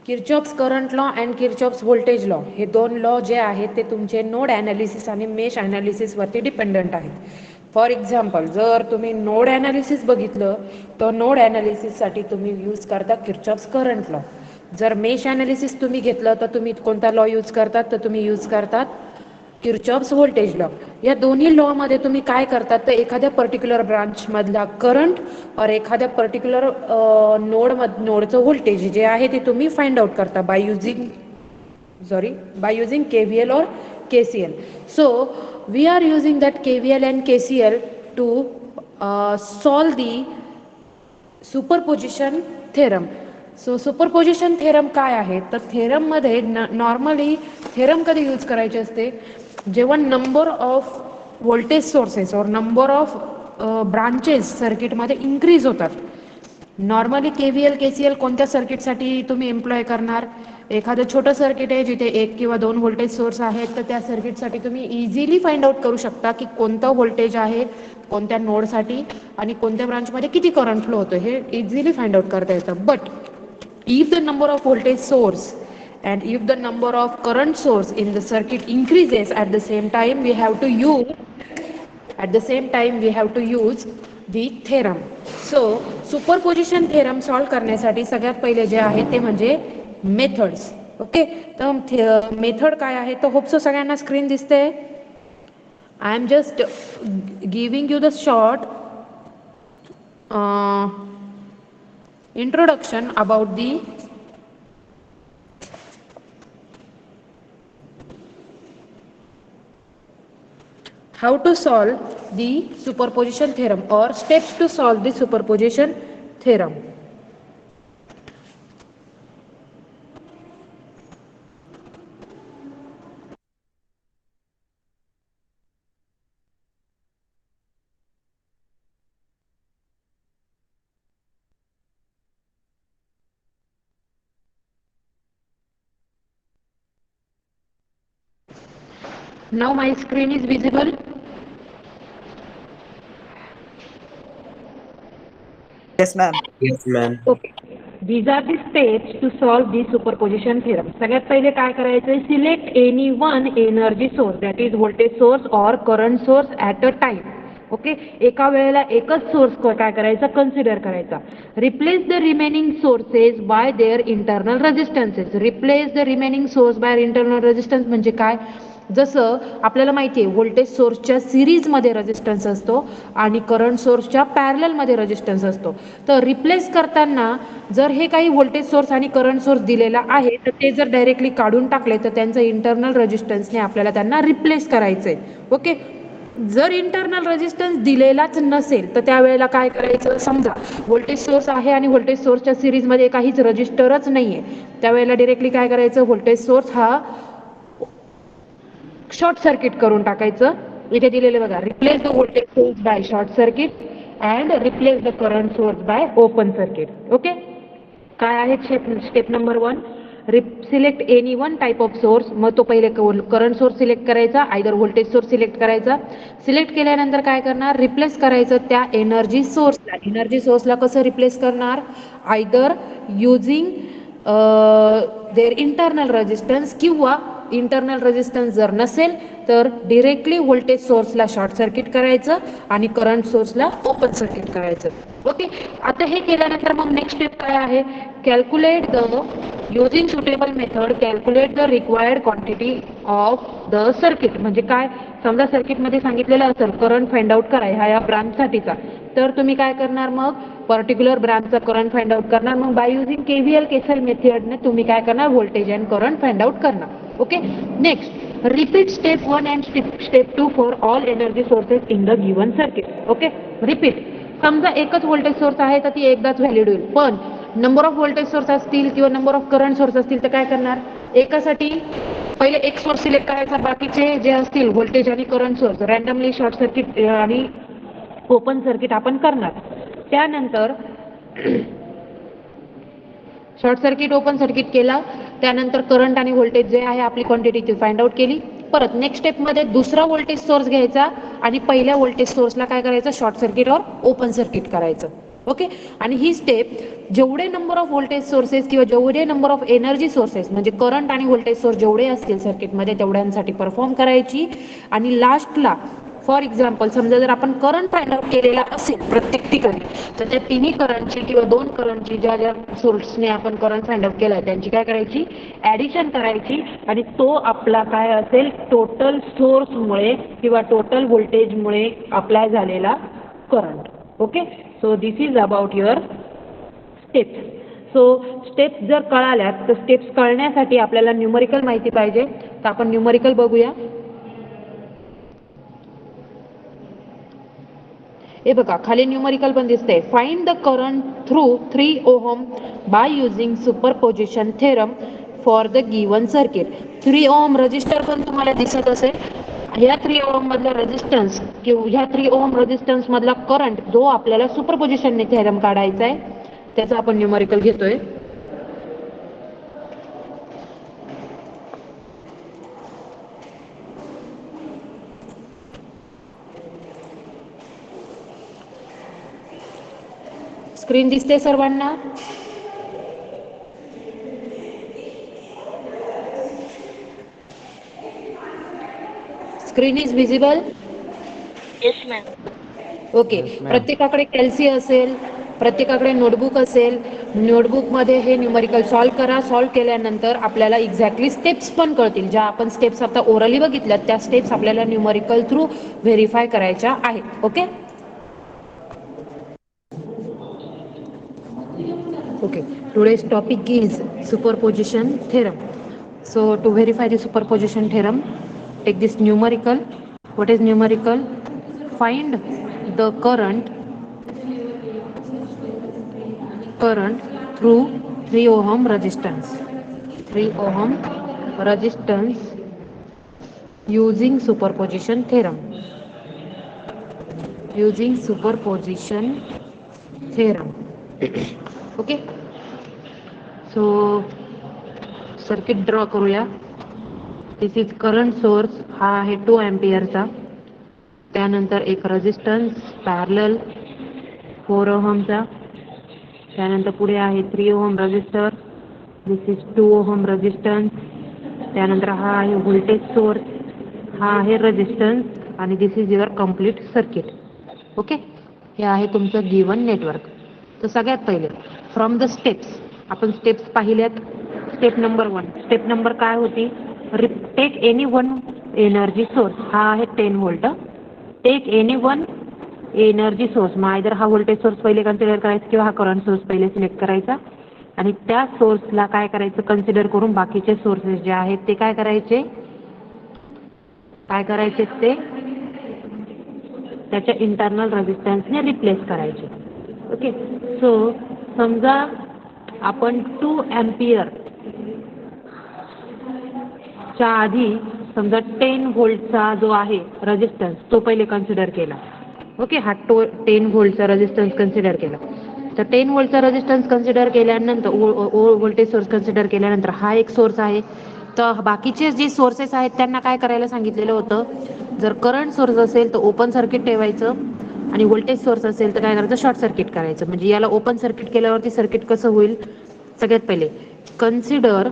Kirchhoff's current law and Kirchhoff's voltage law हे दोन law जे आहेत ते तुमचे नोड ॲनालिसिस आणि मेश ॲनालिसिसवरती डिपेंडंट आहेत. फॉर एक्झाम्पल, जर तुम्ही नोड ॲनालिसिस बघितलं तर नोड ॲनालिसिससाठी तुम्ही यूज करता किर्चॉफ्स करंट लॉ. जर मेश ॲनालिसिस तुम्ही घेतलं तर तुम्ही कोणता लॉ यूज करतात, तर तुम्ही यूज करतात किर्चॉफ्स व्होल्टेज लॉ. या दोन्ही लॉमध्ये तुम्ही काय करतात, तर एखाद्या पर्टिक्युलर ब्रांचमधला करंट और एखाद्या पर्टिक्युलर नोडचं व्होल्टेज जे आहे ते तुम्ही फाइंड आउट करता by using KVL or KCL. So we are using that KVL and KCL to solve the superposition theorem. So superposition theorem काय आहे, तर थेरममध्ये नॉर्मली थेरम कधी यूज करायचे असते, जेव्हा नंबर ऑफ व्होल्टेज सोर्सेस और नंबर ऑफ ब्रांचेस सर्किटमध्ये increase होतात. नॉर्मली KVL KCL कोणत्या सर्किटसाठी तुम्ही एम्प्लॉय करणार, एखादं छोटं सर्किट आहे जिथे 1 किंवा 2 व्होल्टेज सोर्स आहेत, तर त्या सर्किटसाठी तुम्ही इझिली फाइंड आउट करू शकता की कोणतं व्होल्टेज आहे कोणत्या नोडसाठी आणि कोणत्या ब्रांचमध्ये किती करंट फ्लो होतो हे इझिली फाइंड आउट करता येतं. But if the number of voltage source and if the number of current source in the circuit increases at the same time we have to use the theorem. So superposition theorem solve करण्यासाठी सगळ्यात पहिले जे आहे ते म्हणजे methods. Okay, तर method काय आहे, तर होप सो सगळ्यांना स्क्रीन दिसते. I am just giving you the short introduction about the how to solve the superposition theorem or steps to solve the superposition theorem. Now my screen is visible. Yes, ma'am. Yes, ma'am. Okay. These are the steps to solve the superposition theorem. सगळ्यात पहिले काय करायचं, select any one energy source that is voltage source or current source at a time. Okay, एका वेळेला एकच source काय करायचा, consider करायचा. Replace the remaining sources by their internal resistances. Replace the remaining source by internal resistance म्हणजे काय, जसं आपल्याला माहिती आहे व्होल्टेज सोर्सच्या सिरीजमध्ये रेजिस्टन्स असतो आणि करंट सोर्सच्या पॅरललमध्ये रेजिस्टन्स असतो. तर रिप्लेस करताना जर हे काही व्होल्टेज सोर्स आणि करंट सोर्स दिलेला आहे तर ते जर डायरेक्टली काढून टाकले तर त्यांचं इंटरनल रेजिस्टन्सने आपल्याला त्यांना रिप्लेस करायचं आहे. ओके, जर इंटरनल रेजिस्टन्स दिलेलाच नसेल तर त्यावेळेला काय करायचं, समजा व्होल्टेज सोर्स आहे आणि व्होल्टेज सोर्सच्या सिरीजमध्ये काहीच रजिस्टरच नाही आहे, त्यावेळेला डिरेक्टली काय करायचं, व्होल्टेज सोर्स हा शॉर्ट सर्किट करून टाकायचं. इथे दिलेले बघा, replace the voltage source by short circuit and replace the current source by open circuit. Okay, काय आहे step number 1, select any one type of source. मग तो पहिले करंट सोर्स सिलेक्ट करायचा, आयदर व्होल्टेज सोर्स सिलेक्ट करायचा. Select केल्यानंतर काय करणार, रिप्लेस करायचं त्या एनर्जी सोर्सला. एनर्जी सोर्सला कसं रिप्लेस करणार, either using their internal resistance किंवा इंटरनल रेजिस्टन्स जर नसेल तर डिरेक्टली व्होल्टेज सोर्सला शॉर्ट सर्किट करायचं आणि करंट सोर्सला ओपन सर्किट करायचं. ओके, आता हे केल्यानंतर मग नेक्स्ट स्टेप काय आहे, calculate the using suitable method calculate the required quantity of the circuit. म्हणजे काय, समजा सर्किटमध्ये सांगितलेलं असेल करंट फाइंड आउट करा ह्या ब्रांचसाठीचा, तर तुम्ही काय करणार, मग पर्टिक्युलर ब्रांचचा करंट फाइंड आउट करणार. मग बाय युजिंग KVL KCL मेथडने तुम्ही काय करणार, voltage and current find out करणार. Okay, next repeat step 1 and step 2 for all energy sources in the given circuit. Okay, repeat. समजा एकच व्होल्टेज सोर्स आहे तर ती एकदाच व्हॅलिड होईल, पण नंबर ऑफ व्होल्टेज सोर्स असतील किंवा नंबर ऑफ करंट सोर्स असतील तर काय करणार, एकासाठी पहिले एक सोर्स सिलेक्ट करायचा, बाकीचे जे असतील व्होल्टेज आणि current source randomly short circuit आणि ओपन सर्किट आपण करणार. त्यानंतर शॉर्ट सर्किट ओपन सर्किट केला, त्यानंतर करंट आणि व्होल्टेज जे आहे आपली क्वांटिटी ती फाइंड आउट केली. परत नेक्स्ट स्टेपमध्ये दुसरा व्होल्टेज सोर्स घ्यायचा आणि पहिल्या व्होल्टेज सोर्सला काय करायचं, शॉर्ट सर्किट और ओपन सर्किट करायचं. ओके. आणि ही स्टेप जेवढे नंबर ऑफ व्होल्टेज सोर्सेस किंवा जेवढे नंबर ऑफ एनर्जी सोर्सेस म्हणजे करंट आणि व्होल्टेज सोर्स जेवढे असतील सर्किटमध्ये तेवढ्यांसाठी परफॉर्म करायची. आणि लास्टला फॉर एक्झाम्पल समजा जर आपण करंट फाइंड आउट केलेला असेल प्रत्येक ठिकाणी तर त्या तिन्ही करंटची किंवा दोन करंटची ज्या ज्या सोर्सने आपण करंट फाइंड आउट केला त्यांची काय करायची ॲडिशन करायची. आणि तो आपला काय असेल टोटल सोर्समुळे किंवा टोटल व्होल्टेजमुळे अप्लाय झालेला current. Okay. So this is about your steps. So steps जर कळाल्यात तर स्टेप्स कळण्यासाठी आपल्याला न्यूमरिकल माहिती पाहिजे तर आपण न्यूमरिकल बघूया. हे बघा खाली न्यूमरिकल पण दिसतंय. Find the current through 3 ohm by using superposition theorem for the given circuit. 3 ohm register पण तुम्हाला दिसत असेल. ह्या 3 ओहम मधला रेजिस्टन्स किंवा ह्या 3 ओहम रेजिस्टन्स मधला करंट जो आपल्याला सुपरपोजिशनने थेरम काढायचा आहे त्याचा आपण न्यूमरिकल घेतोय. स्क्रीन दिसते सर्वांना? Screen is visible? Yes ma'am. Okay. प्रत्येकाकडे कॅल्सी असेल, प्रत्येकाकडे नोटबुक असेल. नोटबुकमध्ये हे न्यूमरिकल सॉल्व करा. सॉल्व केल्यानंतर आपल्याला एक्झॅक्टली स्टेप्स पण कळतील. ज्या आपण स्टेप्स आता ओरली बघितल्यात त्या स्टेप्स आपल्याला न्यूमरिकल थ्रू व्हेरीफाय करायच्या आहेत. Okay. Okay, today's topic is superposition theorem. So to verify the superposition theorem, take this numerical. What is numerical? Find the current through 3 ohm resistance. 3 ohm resistance using superposition theorem. Using superposition theorem. Okay. So circuit draw करूया. दिस is current source. हा आहे 2 एम्पियरचा. त्यानंतर एक resistance parallel 4 ओहमचा. त्यानंतर पुढे आहे 3 ohm resistor. This is 2 ohm resistance. त्यानंतर हा आहे व्होल्टेज सोर्स. हा आहे रेजिस्टन्स. आणि this is your complete circuit. Okay. हे आहे तुमचं गिवन नेटवर्क. तर सगळ्यात पहिले फ्रॉम द स्टेप्स आपण स्टेप्स पाहिल्यात. Step number 1. स्टेप नंबर काय होती? Take any one energy source. हा आहे 10 volt. Take any one energy source. मग आयदर हा व्होल्टेज सोर्स पहिले कन्सिडर करायचा किंवा हा करंट सोर्स पहिले सिलेक्ट करायचा. आणि त्या सोर्सला काय करायचं कन्सिडर करून बाकीचे सोर्सेस जे आहेत ते काय करायचे ते त्याच्या इंटरनल रेजिस्टन्सने रिप्लेस करायचे. ओके. सो समजा आपण 2 एम्पियर च्या आधी समजा 10 व्होल्टचा जो आहे रेजिस्टन्स तो पहिले कन्सिडर केला. ओके. हा 10 व्होल्टचा रेजिस्टन्स कन्सिडर केला. तर 10 व्होल्टचा रेजिस्टन्स कन्सिडर केल्यानंतर व्होल्टेज सोर्स कन्सिडर केल्यानंतर हा एक सोर्स आहे. तर बाकीचे जे सोर्सेस आहेत त्यांना काय करायला सांगितलेलं होतं? जर करंट सोर्स असेल तर ओपन सर्किट ठेवायचं आणि व्होल्टेज सोर्स असेल तर काय करायचं शॉर्ट सर्किट करायचं. म्हणजे याला ओपन सर्किट केल्यावरती सर्किट कसं होईल? सगळ्यात पहिले consider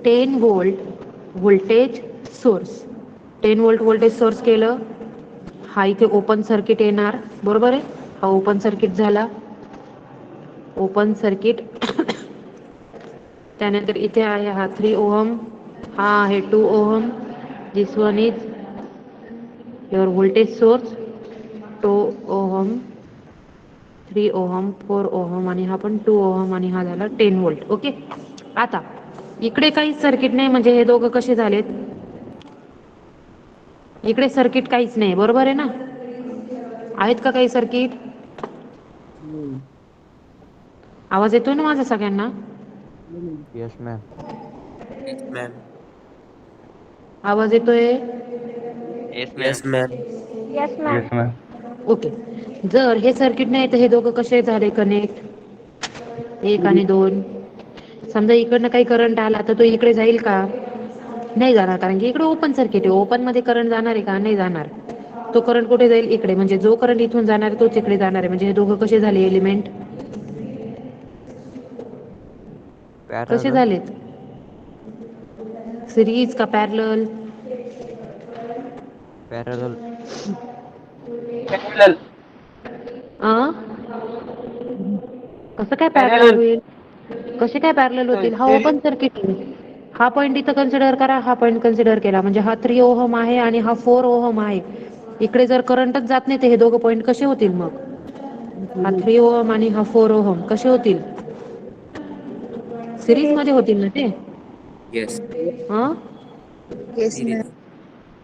10 volt voltage source. 10 volt voltage source केलं. हा इथे ओपन सर्किट येणार. बरोबर आहे. हा ओपन सर्किट झाला. Open circuit. त्यानंतर इथे आहे हा 3 ओहम. हा आहे 2 ohm. This one is your voltage source 2 ohm 3 ohm 4 ohm आणि हा पण 2 ओहम आणि हा झाला 10 व्होल्ट. ओके. आता इकडे काहीच सर्किट नाही म्हणजे हे दोघं कसे झालेत? इकडे सर्किट काहीच नाही. बरोबर आहे ना? आहेत का काही सर्किट? आवाज येतोय ना माझा सगळ्यांना? Yes ma'am. आवाज येतोय? Yes ma'am. Yes ma'am. Yes ma'am. Okay. जर हे सर्किट नाही तर हे दोघं कसे झाले कनेक्ट? 1 आणि 2. समजा इकडनं काही करंट आला तर तो इकडे जाईल का? नाही जाणार. कारण की इकडे ओपन सर्किट आहे. ओपन मध्ये करंट जाणार आहे का? नाही जाणार. तो करंट कुठे जाईल? इकडे. म्हणजे जो करंट इथून जाणार आहे तोच इकडे जाणार आहे. म्हणजे हे दोघं कसे झाले एलिमेंट? कसे Parallel. झालेत? सिरीज का पॅरलल? Parallel. Parallel. कसं काय पॅरलल होईल? कसे काय पॅरलल होतील? हा ओपन सर्किट आहे. हा पॉईंट इथं कन्सिडर करा, हा पॉईंट कन्सिडर केला म्हणजे हा 3 ओहम आहे आणि हा 4 ओहम आहे. इकडे जर करंटच जात नाही तर हे दोघं पॉईंट कसे होतील मग? हा 3 ओहम आणि हा 4 ओहम कसे होतील? सिरीज मध्ये होतील ना ते? Yes. हा Yes, ma'am.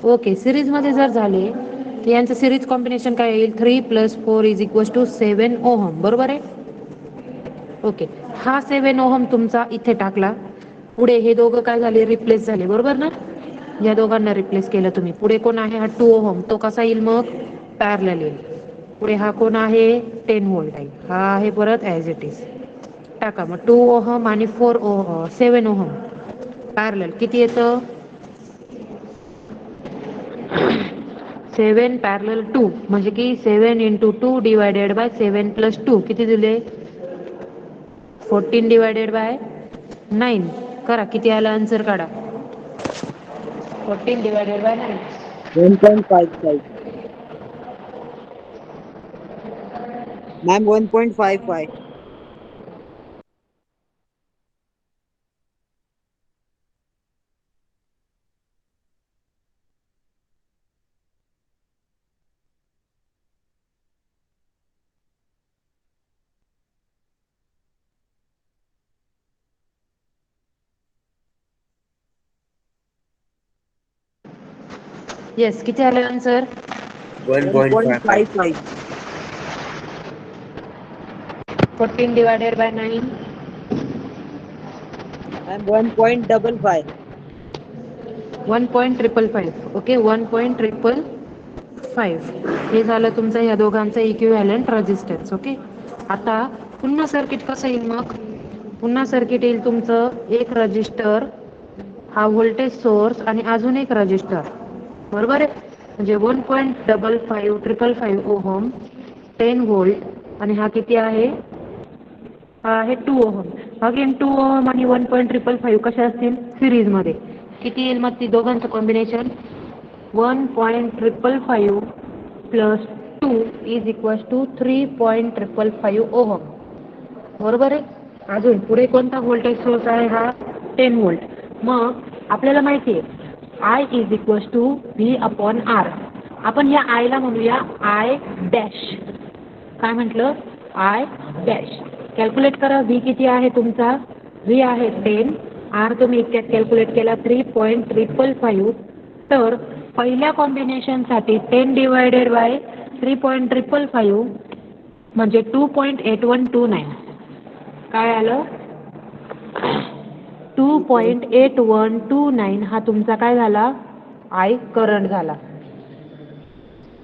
ओके. सिरीज मध्ये जर झाले तर यांचं सिरीज कॉम्बिनेशन काय येईल? 3 + 4 = 7 ओहम. बरोबर आहे? ओके. हा 7 ओहम तुमचा इथे टाकला. पुढे हे दोघं काय झाले? रिप्लेस झाले. बरोबर ना? या दोघांना रिप्लेस केलं तुम्ही. पुढे कोण आहे? हा 2 ओहम. तो कसा येईल मग? पॅरलल येईल. पुढे हा कोण आहे? 10 व्होल्ट आहे. हा आहे परत ॲज इट इज. टाका मग 2 ओहम आणि 7 ओहम पॅरलल किती येतं? 7 पॅरलल 2 म्हणजे की 7 × 2 / 7 + 2 किती दिले? 14 / 9. करा किती आला आन्सर काढा. 14 / 9. 1.55. Ma'am, 1.55. येस किती आलं आन्सर? 1.55. 14 / 9. Ma'am, 1.55. 1.555. ओके 1.555. हे झालं तुमचं या दोघांचं इक्विव्हॅलंट रेझिस्टन्स. ओके. आता पुन्हा सर्किट कसं येईल मग? पुन्हा सर्किट येईल तुमचं एक रजिस्टर, हा व्होल्टेज सोर्स आणि अजून एक रजिस्टर. बरोबर आहे? म्हणजे 1.55555 ओहम, 10 व्होल्ट आणि हा किती आहे? हा आहे 2 ओहम. अगेन 2 ओहम आणि 1.555 कशा असतील? सिरीजमध्ये. किती येईल मग ती दोघांचं कॉम्बिनेशन? 1.555 + 2 = 3.555 ओहम. बरोबर आहे? अजून पुढे कोणता व्होल्टेज सोर्स आहे? हा 10 व्होल्ट. मग आपल्याला माहिती आहे I = V/R. आपण या आयला म्हणूया I डॅश. काय म्हटलं? I dash. कॅल्क्युलेट करा. V किती आहे तुमचा? V आहे 10. R तुम्ही इतक्यात कॅल्क्युलेट केला 3.555. तर पहिल्या कॉम्बिनेशनसाठी 10 / 3.555 म्हणजे 2.8129. काय आलं? 2.8129 हा तुमचा काय झाला? आय करंट झाला.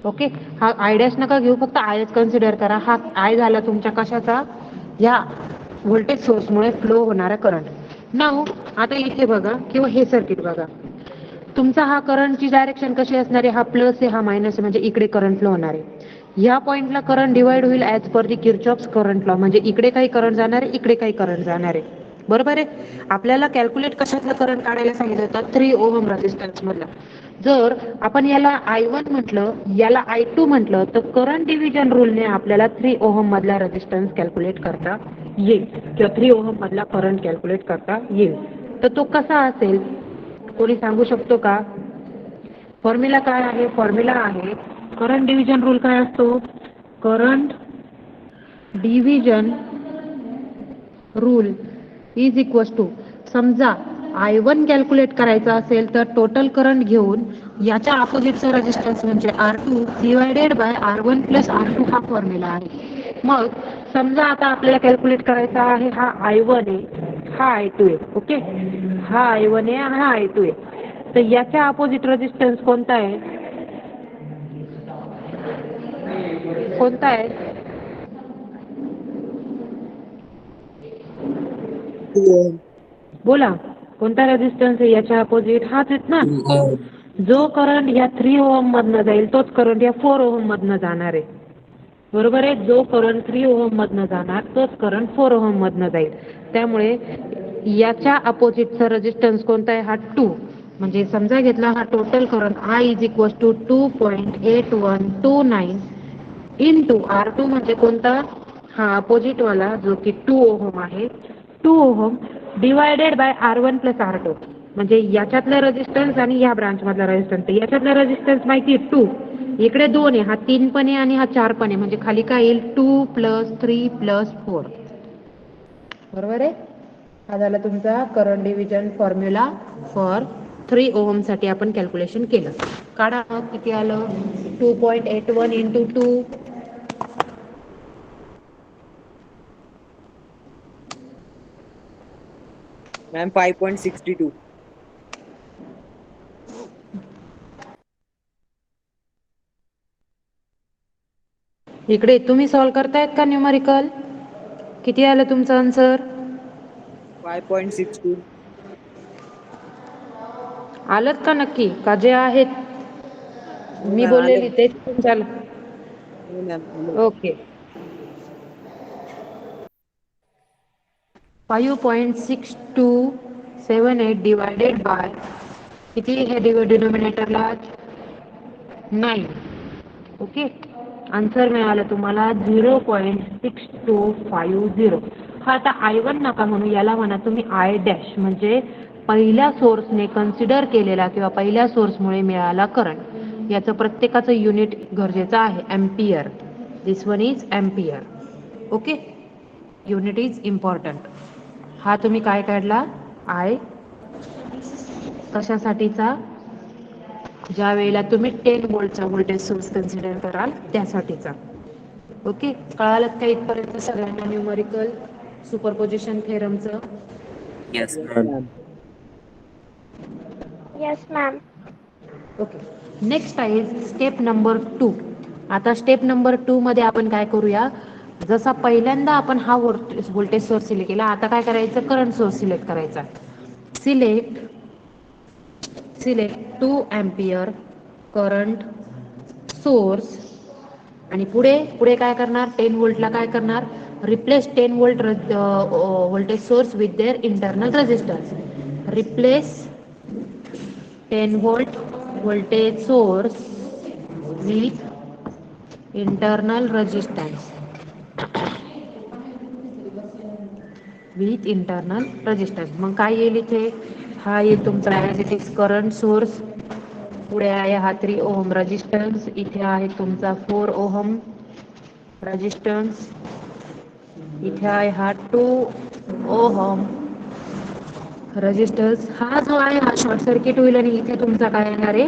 ओके. हा आय डॅश नका घेऊ, फक्त आयच कन्सिडर करा. हा आय झाला तुमच्या कशाचा? या व्होल्टेज सोर्समुळे फ्लो होणारा करंट. नाऊ आता इथे बघा किंवा हे सर्किट बघा. तुमचा हा करंटची डायरेक्शन कशी असणार आहे? हा प्लस आहे, हा मायनस आहे, म्हणजे इकडे करंट फ्लो होणार आहे. या पॉइंटला करंट डिवाइड होईल ॲज पर दी किर्चॉफ्स करंट लॉ. म्हणजे इकडे काही करंट जाणार आहे, इकडे काही करंट जाणार आहे. बरोबर आहे? आपल्याला कॅल्क्युलेट कशातलं करंट काढायला सांगितलं होतं? 3 ओहम रेझिस्टन्स मधला. जर आपण याला I1 म्हटलं, याला I2 म्हटलं, तर करंट डिव्हिजन रूलने आपल्याला 3 ओहम मधला रेझिस्टन्स कॅल्क्युलेट करता येईल किंवा 3 ओहम मधला करंट कॅल्क्युलेट करता येईल. तर तो कसा असेल? कोणी सांगू शकतो का? फॉर्म्युला काय आहे? फॉर्म्युला आहे करंट डिव्हिजन रूल. काय असतो? करंट डिव्हिजन रूल = समजा I1 कॅल्क्युलेट करायचा असेल तर टोटल करंट घेऊन याच्या अपोजिटचा रेझिस्टन्स म्हणजे R2 / R1 + R2 हा फॉर्म्युला आहे. मग समजा आता आपल्याला कॅल्क्युलेट करायचा आहे, हा I1 आहे, हा I2 आहे. ओके. हा I1 आहे, हा I2 आहे. तर याच्या अपोजिट रेझिस्टन्स कोणता आहे? कोणता आहे? बोला कोणता रेझिस्टन्स आहे याच्या अपोजिट? हाच आहेत ना. 2 ohm. जो करंट या 3 ओहम मधनं जाईल तोच करंट या 4 ओहम मधनं जाणार आहे. बरोबर आहे. जो करंट 3 ओहम मधनं जाणार तोच करंट 4 ओहम मधनं जाईल. त्यामुळे याच्या अपोजिटचा रेजिस्टन्स कोणता आहे? हा 2. म्हणजे समजा घेतला हा total current I is equal to 2.8129 into R2 म्हणजे कोणता? हा अपोजिट वाला जो की 2 ओहम आहे. 2 ohm divided by R1 plus R2 म्हणजे याच्यातला रेजिस्टन्स आणि या ब्रांच मधला रेजिस्टन्स. याच्यातला रेजिस्टन्स माहिती आहे 2. इकडे 2 आहे, हा 3 पण आहे आणि हा 4 पण आहे म्हणजे खाली काय येईल? 2 + 3 + 4. बरोबर आहे. हा झाला तुमचा current division formula for 3 ohm साठी आपण कॅल्क्युलेशन केलं. काढा मग किती आलं? 2.81 इंटू 2. Ma'am 5.62. इकडे तुम्ही सॉल्व करतायत का न्यूमरिकल? किती आलं तुमचं आन्सर? 5.62. आलत का नक्की? का जे आहेत हो मी मॅम बोललेली आलं. तेच तुमचं? हो मॅम आलं. ओके. 5.6278 डिवायडेड बाय किती हे डिनोमिनेटरला? 9. ओके. आन्सर मिळालं तुम्हाला 0.6250. हा आता I1 नका म्हणू, याला म्हणा तुम्ही I डॅश म्हणजे पहिल्या सोर्सने कन्सिडर केलेला किंवा पहिल्या सोर्समुळे मिळाला करंट. याचं प्रत्येकाचं युनिट गरजेचं आहे. Ampere. This one is ampere. Okay. Unit is important. हा तुम्ही काय काढला? I कशासाठीचा? ज्या वेळेला तुम्ही 10 व्होल्टचा व्होल्टेज सोर्स कन्सिडर कराल त्यासाठीचा. ओके. कळालं का इथपर्यंत सगळ्यांना न्यूमरिकल सुपरपोजिशन थेरमचं? Yes, Yes ma'am. ma'am. Yes, ma'am. Okay. Next आहे स्टेप नंबर 2. आता स्टेप नंबर 2 मध्ये आपण काय करूया? जसा पहिल्यांदा आपण हा व्होल्टेज सोर्स सिलेक्ट केला, आता काय करायचं? करंट सोर्स सिलेक्ट करायचा. सिलेक्ट 2 एम्पियर करंट सोर्स आणि पुढे काय करणार? 10 व्होल्टला काय करणार? Replace 10 volt voltage source with their internal resistance. Replace 10 volt voltage source with internal resistance. मग काय येईल इथे? हा येईल तुमचा as it is current source. पुढे आहे हा 3 ओहम रेजिस्टन्स. इथे आहे तुमचा 4 ओहम रेजिस्टन्स. इथे आहे हा 2 ओहम रेजिस्टन्स. हा जो आहे हा शॉर्ट सर्किट होईल आणि इथे तुमचा काय येणार आहे?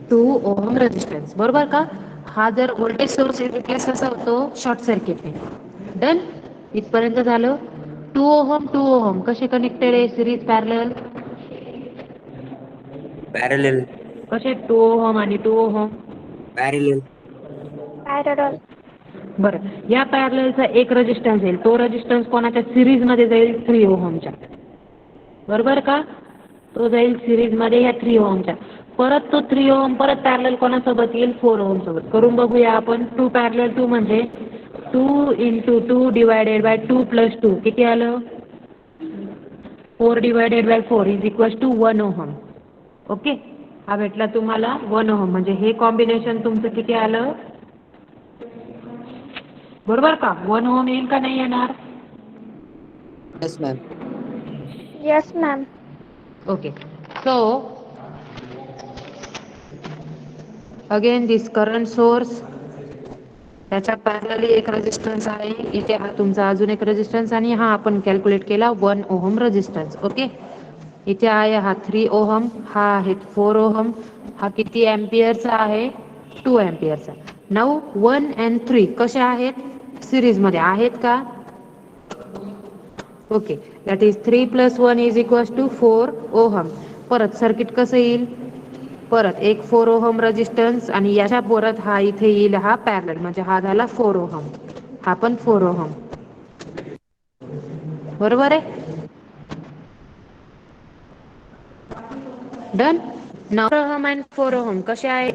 2 ओहम रेजिस्टन्स. बरोबर का? हा जर व्होल्टेज सोर्स रिप्लेस कसा होतो? शॉर्ट सर्किटने. डन. इथपर्यंत झालं. 2 ओहम कसे कनेक्टेड आहे? Series parallel. Parallel. कसे 2 ओहम आणि 2 ओहम? Parallel. Parallel. बरं. या पॅरललचा एक रेजिस्टन्स येईल. तो रेजिस्टन्स कोणाच्या? सिरीज मध्ये जाईल 3 ओहमच्या. बरोबर का? तो जाईल सिरीज मध्ये या 3 ओहमच्या. परत तो 3 ओहम परत पॅरलल कोणासोबत येईल? 4 ओहम सोबत. करून बघूया आपण. 2 पॅरलल 2 म्हणजे 2 इंटू 2 डिवायडेड बाय 2 + 2 किती आलं? 4 divided by 4 is equal to 1 ohm. Okay. हा भेटला तुम्हाला 1 ओहम. म्हणजे हे कॉम्बिनेशन तुमचं किती आलं? बरोबर का? 1 ओहम येईल का नाही येणार? Yes ma'am. Yes, ma'am. Okay. So again this current source, त्याच्या पॅरलली एक रेजिस्टन्स आहे. इथे हा तुमचा अजून एक रेजिस्टन्स आणि हा आपण कॅल्क्युलेट केला 1 ओहम रेजिस्टन्स. ओके. इथे आहे हा 3 ओहम, हा आहे 4 ओहम. हा किती एम्पियरचा आहे? 2 एम्पियरचा. नाऊ 1 and 3 कसे आहेत? सिरीज मध्ये आहेत का? Okay. That is 3 + 1 is equal to 4 ohm. परत सर्किट कसं येईल? परत एक 4 ओहम रेजिस्टन्स आणि याच्या परत हा इथे येईल हा पॅरलल म्हणजे हा झाला 4 ओहम. हा पण 4 ओहम. बरोबर आहे? डन. 9 ओहम आणि 4 ओहम कसे आहेत?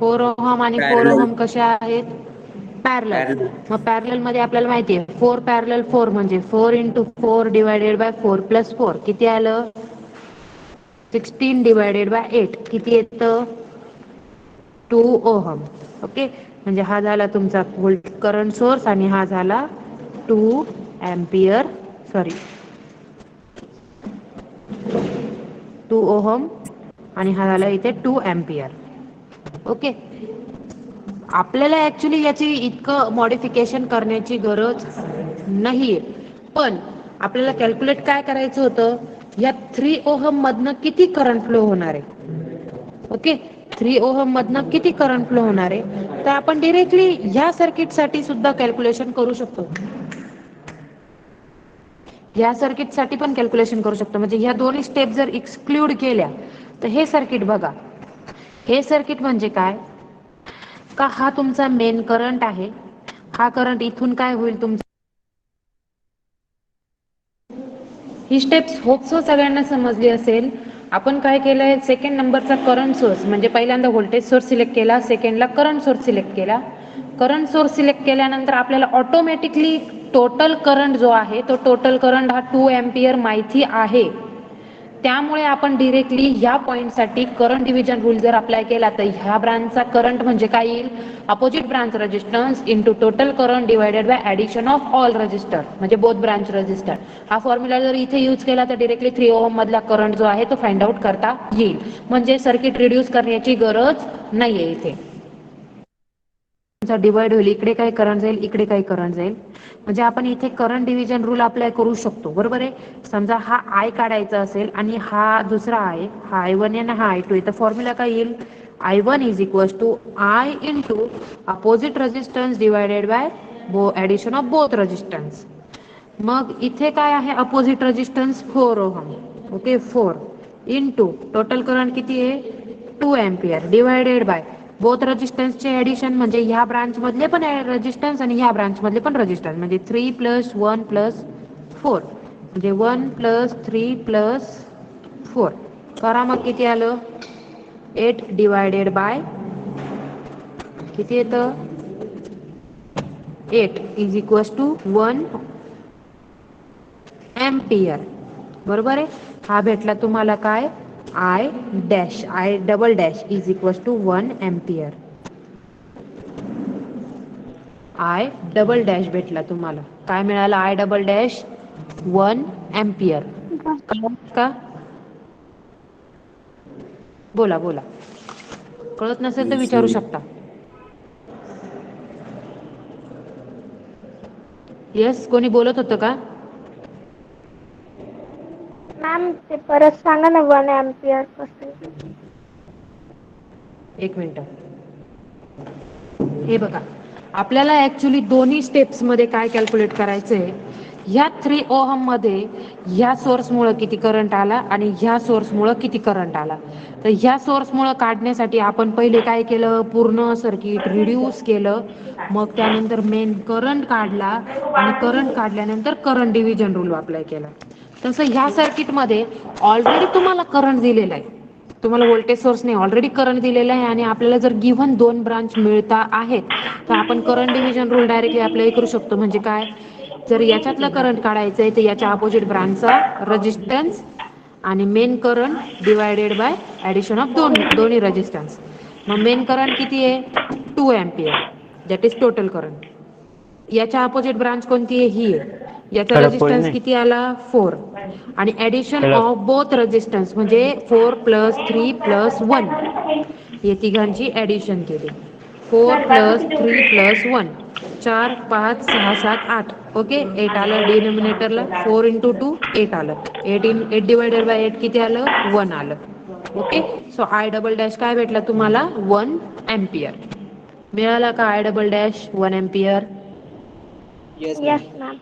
4 ओहम आणि 4 Parallel. ओहम कसे आहेत? पॅरलल. Parallel. मग पॅरलल मध्ये आपल्याला माहिती आहे 4 पॅरलल 4 म्हणजे 4 इंटू 4 डिवायडेड बाय 4 प्लस 4 किती आलं? 16 डिवायडेड बाय 8 किती येतं? 2 ओहम. ओके, म्हणजे हा झाला तुमचा करंट सोर्स आणि हा झाला 2 एम्पियर सॉरी 2 ओहम आणि हा झाला इथे 2 एम्पियर. ओके, आपल्याला ऍक्च्युली याची इतकं मॉडिफिकेशन करण्याची गरज नाहीये, पण आपल्याला कॅल्क्युलेट काय करायचं होतं, या 3 ओहम मधनं किती करंट फ्लो होणार आहे. ओके, 3 ओहम मधनं किती करंट फ्लो होणार आहे, तर आपण डिरेक्टली ह्या सर्किट साठी सुद्धा कॅल्क्युलेशन करू शकतो. या सर्किट साठी पण कॅल्क्युलेशन करू शकतो. म्हणजे ह्या दोन्ही स्टेप जर एक्सक्लूड केल्या तर हे सर्किट बघा, हे सर्किट म्हणजे काय का, हा तुमचा मेन करंट आहे. हा करंट इथून काय होईल तुमचा, ही स्टेप्स होपसो सगळ्यांना समजली असेल. आपण काय केलंय, सेकंड नंबरचा करंट सोर्स म्हणजे पहिल्यांदा व्होल्टेज सोर्स सिलेक्ट केला, सेकंडला करंट सोर्स सिलेक्ट केला. करंट सोर्स सिलेक्ट केल्यानंतर आपल्याला ऑटोमॅटिकली टोटल करंट जो आहे तो टोटल करंट हा 2 एम्पियर माहिती आहे. त्यामुळे आपण डिरेक्टली ह्या पॉईंटसाठी करंट डिव्हिजन रूल जर अप्लाय केला तर ह्या ब्रांचचा करंट म्हणजे काय येईल, opposite branch resistance into total current divided by addition of all resistor म्हणजे बोथ ब्रांच रेजिस्टर. हा फॉर्म्युला जर इथे यूज केला तर डिरेक्टली 3 ओहम मधला करंट जो आहे तो फाइंड आउट करता येईल. म्हणजे सर्किट रिड्यूस करण्याची गरज नाहीये. इथे डिवाइड होईल, इकडे काही करंट जाईल, इकडे काही करंट जाईल. म्हणजे आपण इथे करंट डिव्हिजन रूल अप्लाय करू शकतो. बरोबर आहे. समजा हा आय काढायचा असेल आणि हा दुसरा आहे, हा I1 आहे आणि हा I2 आहे, तर फॉर्म्युला काय येईल, I1 is equal to I into opposite resistance divided by addition of both resistance. मग इथे काय आहे, opposite resistance 4 ohm. Okay, 4 into total current किती आहे 2 एम्पियर डिवायडेड बाय बोथ रेजिस्टन्सचे ऍडिशन म्हणजे ह्या ब्रांच मधले पण रेजिस्टन्स आणि ह्या ब्रांच मधले पण रेजिस्टन्स म्हणजे 3 प्लस 1 प्लस 4 म्हणजे 1 प्लस 3 प्लस 4 करा. मग किती आलं, 8 डिवायडेड बाय किती येतं, 8 इज इक्वल टू 1 एम्पियर. बरोबर आहे. हा भेटला तुम्हाला काय, I dash, I double dash is equal to 1 ampere. I double dash भेटला तुम्हाला, काय मिळालं, आय डबल डॅश 1 एम्पियर. का, बोला बोला, कळत नसेल तर विचारू शकता. येस, कोणी बोलत होतं का? मॅम ते परत सांगा ना 1 एम्पियर कसं. एक मिनिट, हे बघा, आपल्याला ऍक्च्युली दोन्ही स्टेप्स मध्ये काय कॅल्क्युलेट करायचंय, ह्या 3 ओहम मध्ये ह्या सोर्स मुळे किती करंट आला आणि ह्या सोर्स मुळे किती करंट आला. तर ह्या सोर्स मुळे काढण्यासाठी आपण पहिले काय केलं, पूर्ण सर्किट रिड्यूस केलं, मग त्यानंतर मेन करंट काढला आणि करंट काढल्यानंतर करंट डिव्हिजन रूल अप्लाय केला. तसं ह्या सर्किट मध्ये ऑलरेडी तुम्हाला करंट दिलेला आहे, तुम्हाला व्होल्टेज सोर्स नाही, ऑलरेडी करंट दिलेला आहे आणि आपल्याला जर गिव्हन 2 ब्रांच मिळता आहेत तर आपण current division rule directly apply करू शकतो. म्हणजे काय, जर याच्यातलं करंट काढायचंय तर याच्या अपोजिट ब्रांचचा रेजिस्टन्स आणि main current divided by addition of दोन्ही रेजिस्टन्स. मग मेन करंट किती आहे 2 ampere, that is total current. याच्या अपोजिट ब्रांच कोणती आहे, ही आहे. याचा रेजिस्टन्स किती आला 4 आणि ऍडिशन ऑफ बोथ रेजिस्टन्स म्हणजे 4 प्लस 3 प्लस 1, हे तिघांची ऍडिशन केली. 4 प्लस 3 प्लस 1, 4 5 6 7 8. ओके, 8 आलं डिनोमिनेटरला, 4 इंटू 2 8 आलं, 8 डिवायडेड बाय 8 किती आलं 1 आलं. Okay, so I double dash काय भेटला तुम्हाला 1 एम्पियर. मिळाला का I double dash 1 ampere. Yes, ma'am. Yes ma'am.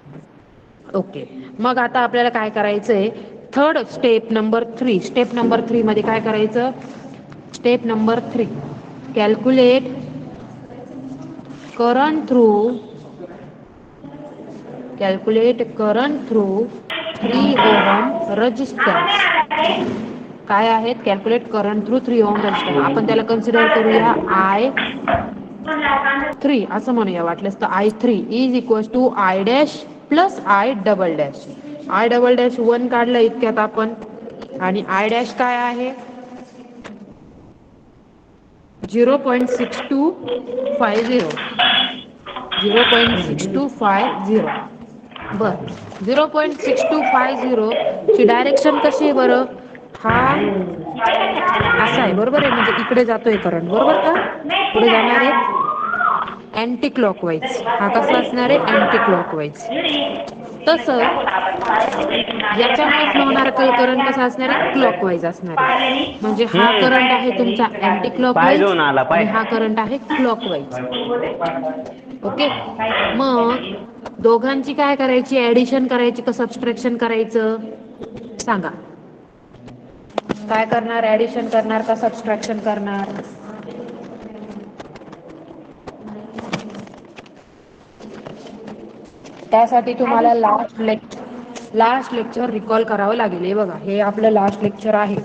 Okay, मग आता आपल्याला काय करायचंय, third step number 3. Step number 3 मध्ये काय करायचं, step number 3, calculate current through 3 ohm resistance. काय आहेत calculate current through 3 ohm resistor. आपण त्याला कन्सिडर करूया I3 असं म्हणूया वाटल्यास तर I3 is equal to I dash plus I double dash. I double dash 1 काढलं इतक्यात आपण आणि I डॅश काय आहे 0.6250 0.6250 बर 0.6250 ची डायरेक्शन कशी आहे बरं हा असा आहे बरोबर आहे म्हणजे इकडे जातोय करंट बरोबर का पुढे जाणार आहे अँटी क्लॉकवाईज हा कसा असणार आहे अँटी क्लॉकवाईज तसं याच्यामुळे फ्लो होणारा करंट कसा असणार आहे क्लॉकवाईज असणार आहे म्हणजे हा करंट आहे तुमचा अँटी पाय क्लॉकवाईज घेऊन आला आणि पाय. हा करंट आहे क्लॉकवाईज ओके मग दोघांची काय करायची ऍडिशन करायची का सबस्ट्रॅक्शन करायचं सांगा काय करणार ऍडिशन करणार का सबस्ट्रॅक्शन करणार त्यासाठी तुम्हाला लास्ट लेक्चर रिकॉल करावं लागेल हे बघा हे आपलं लास्ट लेक्चर आहे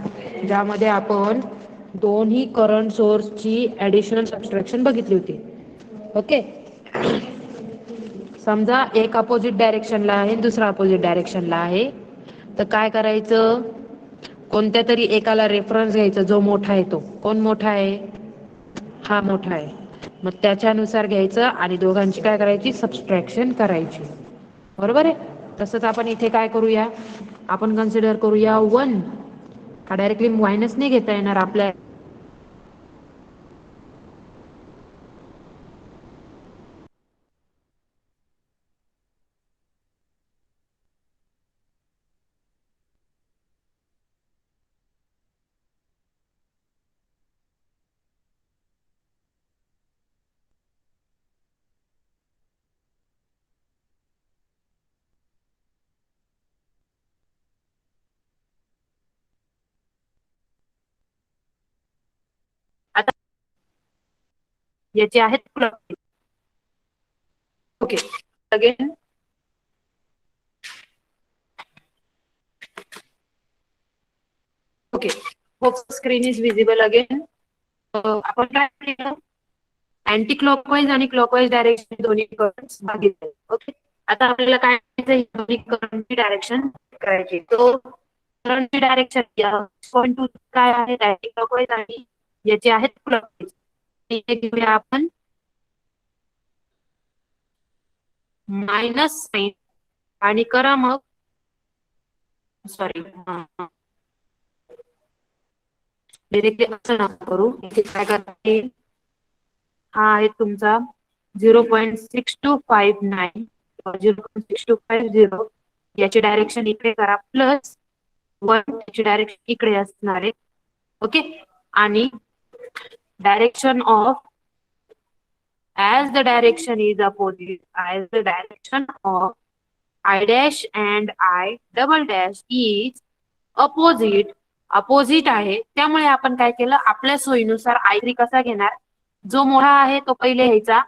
ज्यामध्ये आपण दोन्ही करंट सोर्सची ऍडिशनल सबस्ट्रॅक्शन बघितली होती ओके समजा एक अपोजिट डायरेक्शनला आहे दुसरा अपोजिट डायरेक्शनला आहे तर काय करायचं कोणत्या तरी एकाला रेफरन्स घ्यायचा जो मोठा आहे तो कोण मोठा आहे हा मोठा आहे मग त्याच्यानुसार घ्यायचं आणि दोघांची काय करायची सबस्ट्रॅक्शन करायची बरोबर आहे तसंच आपण इथे काय करूया आपण कन्सिडर करूया 1 हा डायरेक्टली मायनस नाही घेता येणार आपल्या आता याचे आहेत okay again okay hope screen is visible again आपण काय केलं अँटी क्लॉकवाईज आणि क्लॉकवाईज डायरेक्शन दोन्ही करंट बघितले ओके आता आपल्याला काय करायचं दोन्ही करंटची डायरेक्शन करायची तो करंटची डायरेक्शन पॉईंट टू काय आहे अँटी क्लॉकवाईज आणि याचे आहेत क्लॉकवाईज इथे घेऊया आपण मायनस साइन आणि करा मग सॉरी डायरेक्टली असं नका करू इथे काय करायचे हा आहे तुमचा 0.6259 0.6250 याची डायरेक्शन इकडे करा प्लस 1 याची डायरेक्शन इकडे असणार आहे ओके आणि direction of as the direction is opposite as the direction of I dash and I double dash is opposite आहे त्यामुळे आपण काय केलं आपल्या सोयीनुसार I3 कसा घेणार जो मोठा आहे तो पहिले घ्यायचा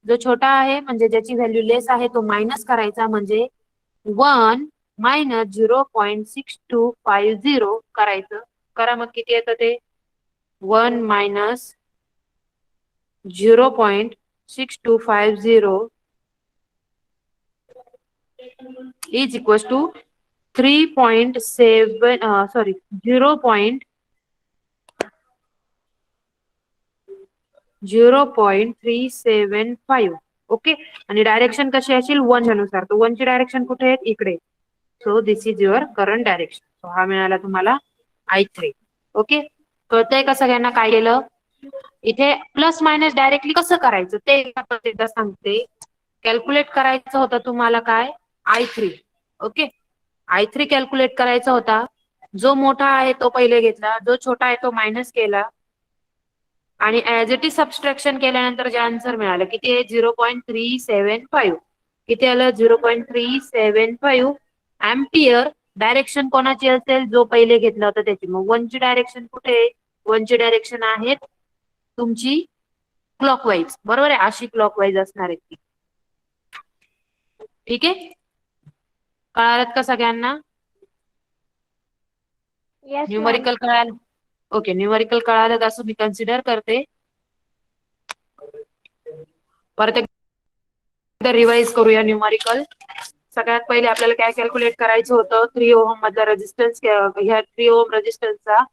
जो छोटा आहे म्हणजे ज्याची व्हॅल्यू लेस आहे तो मायनस करायचा म्हणजे 1 मायनस 0.6250 करायचं करा मग किती येतं ते 1 minus 0.6250 is equals to 3.7 sorry 0.375 okay आणि डायरेक्शन कशी असेल 1 नुसार तो 1 ची डायरेक्शन कुठे आहे इकडे so this is your current direction so हा मिळाला तुम्हाला I3 ओके कळतंय का सगळ्यांना काय केलं इथे प्लस मायनस डायरेक्टली कसं करायचं ते एकदा सांगते कॅल्क्युलेट करायचं होतं तुम्हाला काय I3 ओके I3 कॅल्क्युलेट करायचा होता जो मोठा आहे तो पहिले घेतला जो छोटा आहे तो मायनस केला आणि ऍज इट इज सबस्ट्रॅक्शन केल्यानंतर जे आन्सर मिळालं किती आहे 0.375 किती आलं 0.375 एम्पियर डायरेक्शन कोणाची असेल जो पहिले घेतला होता त्याची मग 1 ची डायरेक्शन कुठे आहे 1 ची डायरेक्शन आहे तुमची क्लॉकवाईज बरोबर आहे अशी क्लॉकवाईज असणार आहे ती ठीक आहे कळालं का सगळ्यांना येस मॅम. न्यूमरिकल कळालं? ओके, न्यूमरिकल कळालं तर असं मी कन्सिडर करते. परत एकदा रिवाइज करूया न्यूमरिकल. सगळ्यात पहिले आपल्याला काय कॅल्क्युलेट करायचं होतं, 3 ओहम मधला रेझिस्टन्स, ह्या 3 ओहम रेझिस्टन्सचा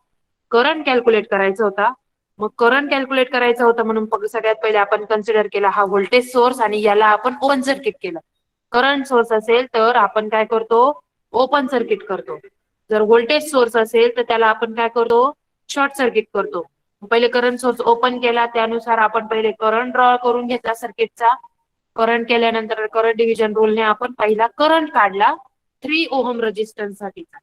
करंट कॅल्क्युलेट करायचा होता. मग करंट कॅल्क्युलेट करायचं होतं म्हणून सगळ्यात पहिले आपण कन्सिडर केला हा व्होल्टेज सोर्स आणि याला आपण ओपन सर्किट केलं. करंट सोर्स असेल तर आपण काय करतो, ओपन सर्किट करतो. जर व्होल्टेज सोर्स असेल तर त्याला आपण काय करतो, शॉर्ट सर्किट करतो. पहिले करंट सोर्स ओपन केला, त्यानुसार आपण पहिले करंट ड्रॉ करून घेतला सर्किटचा. करंट केल्यानंतर करंट डिव्हिजन रूलने आपण पहिला करंट काढला 3 ओहम रेझिस्टन्स साठीचा.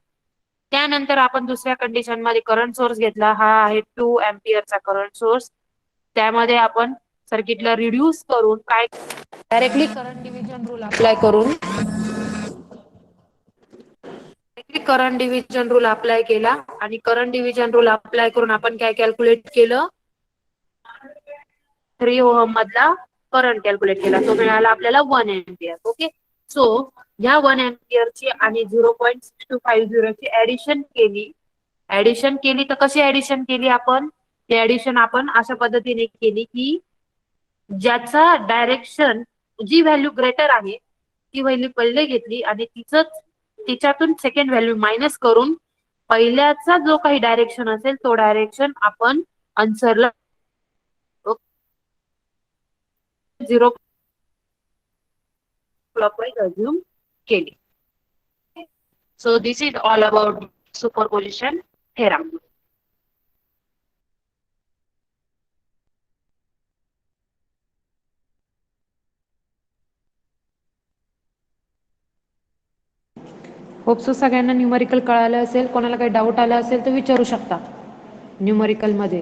त्यानंतर आपण दुसऱ्या कंडिशन मध्ये करंट सोर्स घेतला, हा आहे 2 अँपिअरचा करंट सोर्स. त्यामध्ये आपण सर्किटला रिड्यूस करून काय directly current division rule apply करून करंट डिव्हिजन रूल अप्लाय केला आणि करंट डिव्हिजन रूल अप्लाय करून आपण काय कॅल्क्युलेट केलं, 3 ओहम मधला करंट कॅल्क्युलेट केला. तो मिळाला आपल्याला 1 अँपिअर. ओके, सो ह्या 1 अँपिअरची आणि 0.6250 ची ऍडिशन केली. ऍडिशन केली तर कशी ऍडिशन केली आपण, ते ऍडिशन आपण अशा पद्धतीने केली की ज्याचा डायरेक्शन, जी व्हॅल्यू ग्रेटर आहे ती व्हॅल्यू पहिले घेतली आणि तिच्यातून सेकंड व्हॅल्यू मायनस करून पहिल्याचा जो काही डायरेक्शन असेल तो डायरेक्शन आपण आन्सरला 0 क्लॉकवाईज अज्युम केली. So this is all about superposition theorem. Hope so सगळ्यांना न्यूमरिकल कळालं असेल. कोणाला काही डाऊट आला असेल तर विचारू शकता न्यूमरिकल मध्ये.